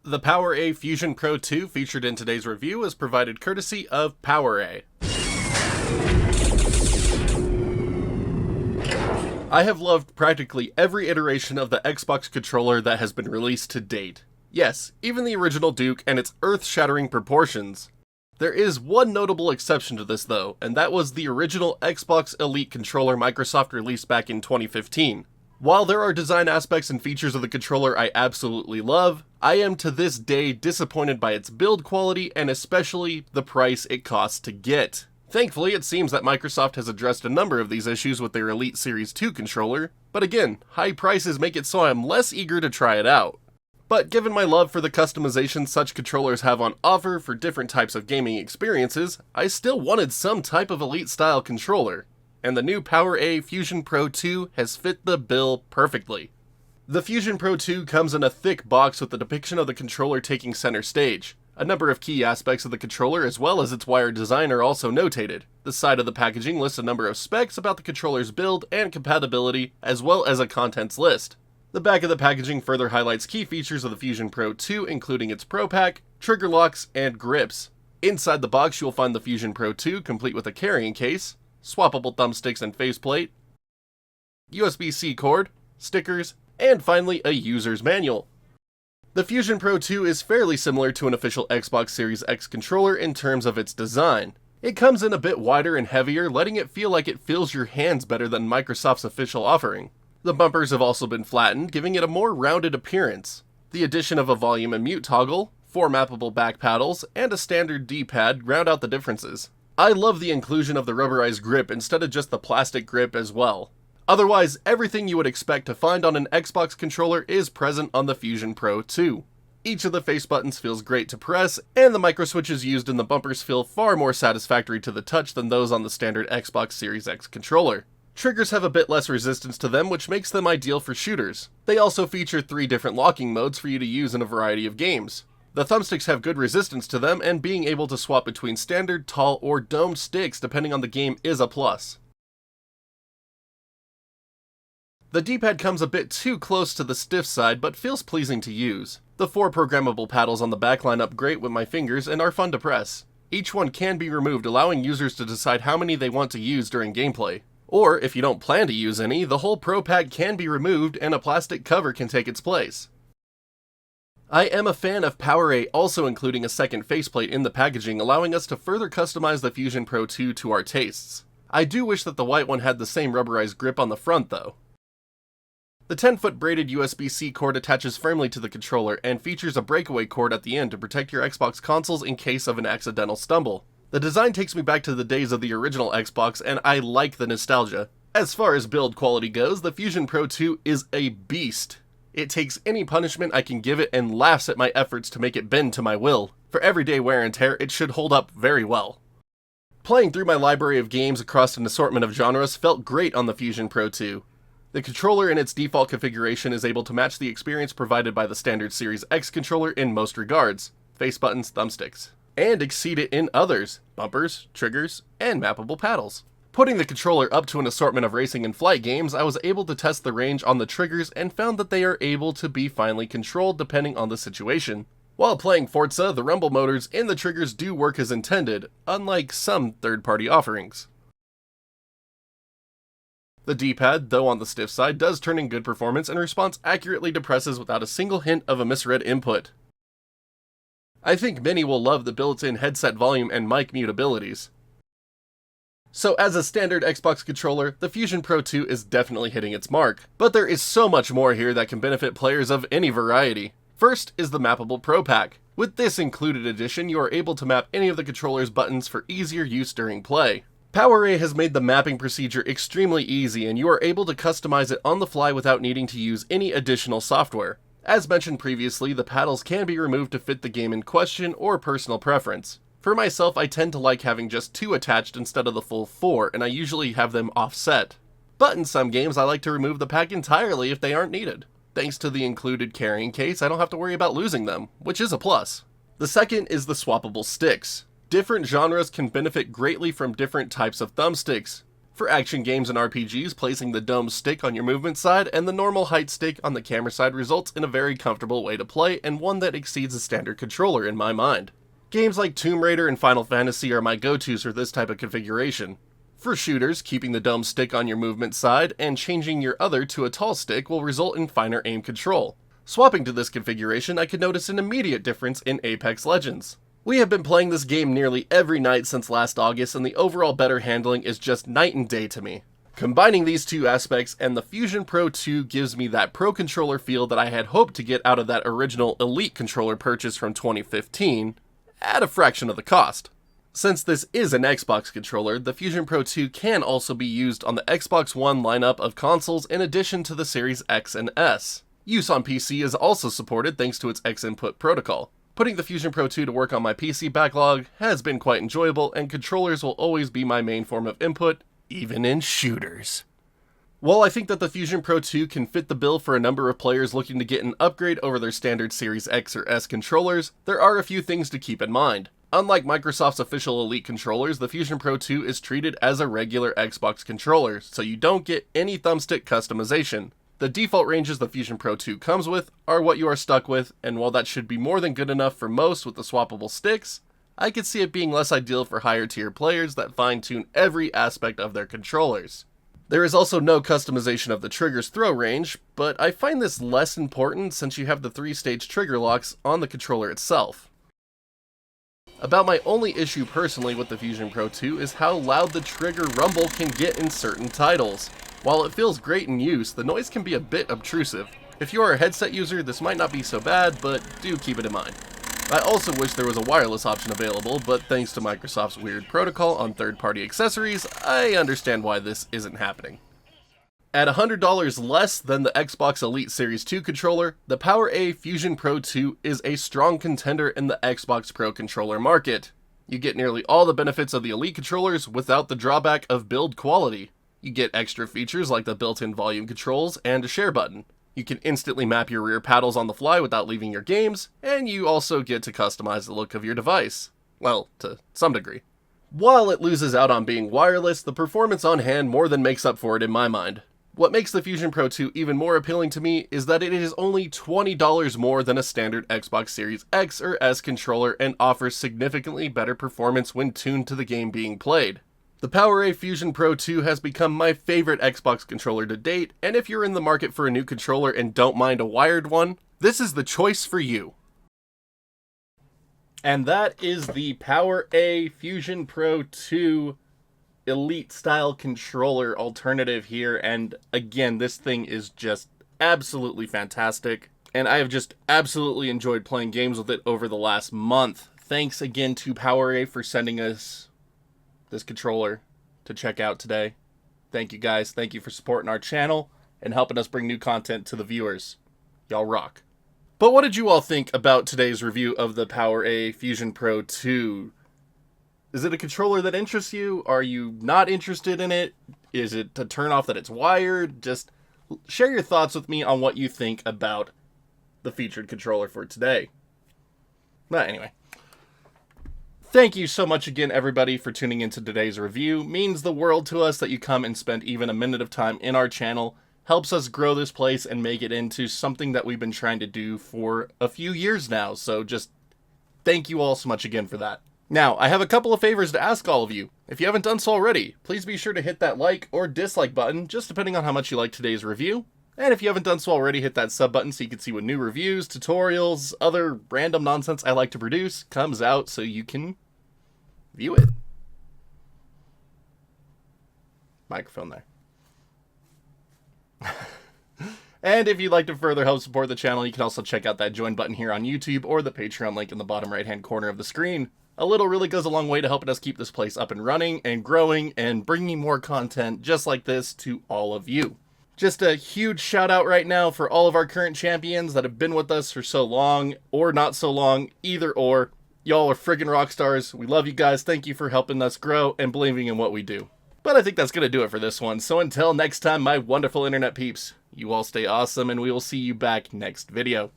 The PowerA Fusion Pro 2 featured in today's review is provided courtesy of PowerA. I have loved practically every iteration of the Xbox controller that has been released to date. Yes, even the original Duke and its earth-shattering proportions. There is one notable exception to this though, and that was the original Xbox Elite controller Microsoft released back in 2015. While there are design aspects and features of the controller I absolutely love, I am to this day disappointed by its build quality and especially the price it costs to get. Thankfully, it seems that Microsoft has addressed a number of these issues with their Elite Series 2 controller, but again, high prices make it so I'm less eager to try it out. But given my love for the customization such controllers have on offer for different types of gaming experiences, I still wanted some type of Elite-style controller. And the new PowerA Fusion Pro 2 has fit the bill perfectly. The Fusion Pro 2 comes in a thick box with the depiction of the controller taking center stage. A number of key aspects of the controller as well as its wired design are also notated. The side of the packaging lists a number of specs about the controller's build and compatibility, as well as a contents list. The back of the packaging further highlights key features of the Fusion Pro 2, including its Pro Pack, trigger locks, and grips. Inside the box you'll find the Fusion Pro 2 complete with a carrying case, swappable thumbsticks and faceplate, USB-C cord, stickers, and finally a user's manual. The Fusion Pro 2 is fairly similar to an official Xbox Series X controller in terms of its design. It comes in a bit wider and heavier, letting it feel like it fills your hands better than Microsoft's official offering. The bumpers have also been flattened, giving it a more rounded appearance. The addition of a volume and mute toggle, 4 mappable back paddles, and a standard D-pad round out the differences. I love the inclusion of the rubberized grip instead of just the plastic grip as well. Otherwise, everything you would expect to find on an Xbox controller is present on the Fusion Pro 2. Each of the face buttons feels great to press, and the micro switches used in the bumpers feel far more satisfactory to the touch than those on the standard Xbox Series X controller. Triggers have a bit less resistance to them, which makes them ideal for shooters. They also feature 3 different locking modes for you to use in a variety of games. The thumbsticks have good resistance to them, and being able to swap between standard, tall, or domed sticks depending on the game is a plus. The D-pad comes a bit too close to the stiff side, but feels pleasing to use. The 4 programmable paddles on the back line up great with my fingers and are fun to press. Each one can be removed, allowing users to decide how many they want to use during gameplay. Or, if you don't plan to use any, the whole Pro Pack can be removed and a plastic cover can take its place. I am a fan of PowerA also including a second faceplate in the packaging, allowing us to further customize the Fusion Pro 2 to our tastes. I do wish that the white one had the same rubberized grip on the front though. The 10-foot braided USB-C cord attaches firmly to the controller and features a breakaway cord at the end to protect your Xbox consoles in case of an accidental stumble. The design takes me back to the days of the original Xbox and I like the nostalgia. As far as build quality goes, the Fusion Pro 2 is a beast. It takes any punishment I can give it and laughs at my efforts to make it bend to my will. For everyday wear and tear, it should hold up very well. Playing through my library of games across an assortment of genres felt great on the Fusion Pro 2. The controller in its default configuration is able to match the experience provided by the standard Series X controller in most regards, face buttons, thumbsticks, and exceed it in others, bumpers, triggers, and mappable paddles. Putting the controller up to an assortment of racing and flight games, I was able to test the range on the triggers and found that they are able to be finely controlled depending on the situation. While playing Forza, the rumble motors in the triggers do work as intended, unlike some third-party offerings. The D-pad, though on the stiff side, does turn in good performance and responds accurately to presses without a single hint of a misread input. I think many will love the built-in headset volume and mic mute abilities. So as a standard Xbox controller, the Fusion Pro 2 is definitely hitting its mark, but there is so much more here that can benefit players of any variety. First is the mappable Pro Pack. With this included edition, you are able to map any of the controller's buttons for easier use during play. PowerA has made the mapping procedure extremely easy and you are able to customize it on the fly without needing to use any additional software. As mentioned previously, the paddles can be removed to fit the game in question or personal preference. For myself, I tend to like having just 2 attached instead of the full 4, and I usually have them offset. But in some games, I like to remove the pack entirely if they aren't needed. Thanks to the included carrying case, I don't have to worry about losing them, which is a plus. The second is the swappable sticks. Different genres can benefit greatly from different types of thumbsticks. For action games and RPGs, placing the dome stick on your movement side and the normal height stick on the camera side results in a very comfortable way to play and one that exceeds a standard controller in my mind. Games like Tomb Raider and Final Fantasy are my go-tos for this type of configuration. For shooters, keeping the dome stick on your movement side and changing your other to a tall stick will result in finer aim control. Swapping to this configuration, I could notice an immediate difference in Apex Legends. We have been playing this game nearly every night since last August, and the overall better handling is just night and day to me. Combining these two aspects and the Fusion Pro 2 gives me that Pro controller feel that I had hoped to get out of that original Elite controller purchase from 2015, at a fraction of the cost. Since this is an Xbox controller, the Fusion Pro 2 can also be used on the Xbox One lineup of consoles in addition to the Series X and S. Use on PC is also supported thanks to its X-Input protocol. Putting the Fusion Pro 2 to work on my PC backlog has been quite enjoyable, and controllers will always be my main form of input, even in shooters. While I think that the Fusion Pro 2 can fit the bill for a number of players looking to get an upgrade over their standard Series X or S controllers, there are a few things to keep in mind. Unlike Microsoft's official Elite controllers, the Fusion Pro 2 is treated as a regular Xbox controller, so you don't get any thumbstick customization. The default ranges the Fusion Pro 2 comes with are what you are stuck with, and while that should be more than good enough for most with the swappable sticks, I could see it being less ideal for higher tier players that fine-tune every aspect of their controllers. There is also no customization of the trigger's throw range, but I find this less important since you have the 3-stage trigger locks on the controller itself. About my only issue personally with the Fusion Pro 2 is how loud the trigger rumble can get in certain titles. While it feels great in use, the noise can be a bit obtrusive. If you are a headset user, this might not be so bad, but do keep it in mind. I also wish there was a wireless option available, but thanks to Microsoft's weird protocol on third-party accessories, I understand why this isn't happening. At $100 less than the Xbox Elite Series 2 controller, the PowerA Fusion Pro 2 is a strong contender in the Xbox Pro controller market. You get nearly all the benefits of the Elite controllers without the drawback of build quality. You get extra features like the built-in volume controls and a share button. You can instantly map your rear paddles on the fly without leaving your games, and you also get to customize the look of your device. Well, to some degree. While it loses out on being wireless, the performance on hand more than makes up for it in my mind. What makes the Fusion Pro 2 even more appealing to me is that it is only $20 more than a standard Xbox Series X or S controller and offers significantly better performance when tuned to the game being played. The PowerA Fusion Pro 2 has become my favorite Xbox controller to date, and if you're in the market for a new controller and don't mind a wired one, this is the choice for you. And that is the PowerA Fusion Pro 2 Elite style controller alternative here, and again, this thing is just absolutely fantastic, and I have just absolutely enjoyed playing games with it over the last month. Thanks again to PowerA for sending us this controller to check out today. Thank you guys. Thank you for supporting our channel and helping us bring new content to the viewers. Y'all rock. But what did you all think about today's review of the PowerA Fusion Pro 2? Is it a controller that interests you? Are you not interested in it? Is it a turn off that it's wired? Just share your thoughts with me on what you think about the featured controller for today. But anyway. Thank you so much again, everybody, for tuning into today's review. Means the world to us that you come and spend even a minute of time in our channel. Helps us grow this place and make it into something that we've been trying to do for a few years now. So just thank you all so much again for that. Now, I have a couple of favors to ask all of you. If you haven't done so already, please be sure to hit that like or dislike button, just depending on how much you like today's review. And if you haven't done so already, hit that sub button so you can see when new reviews, tutorials, other random nonsense I like to produce comes out so you can view it. Microphone there. And if you'd like to further help support the channel, you can also check out that join button here on YouTube or the Patreon link in the bottom right hand corner of the screen. A little really goes a long way to helping us keep this place up and running and growing and bringing more content just like this to all of you. Just a huge shout out right now for all of our current champions that have been with us for so long or not so long, either or. Y'all are friggin' rock stars. We love you guys. Thank you for helping us grow and believing in what we do. But I think that's going to do it for this one. So until next time, my wonderful internet peeps, you all stay awesome and we will see you back next video.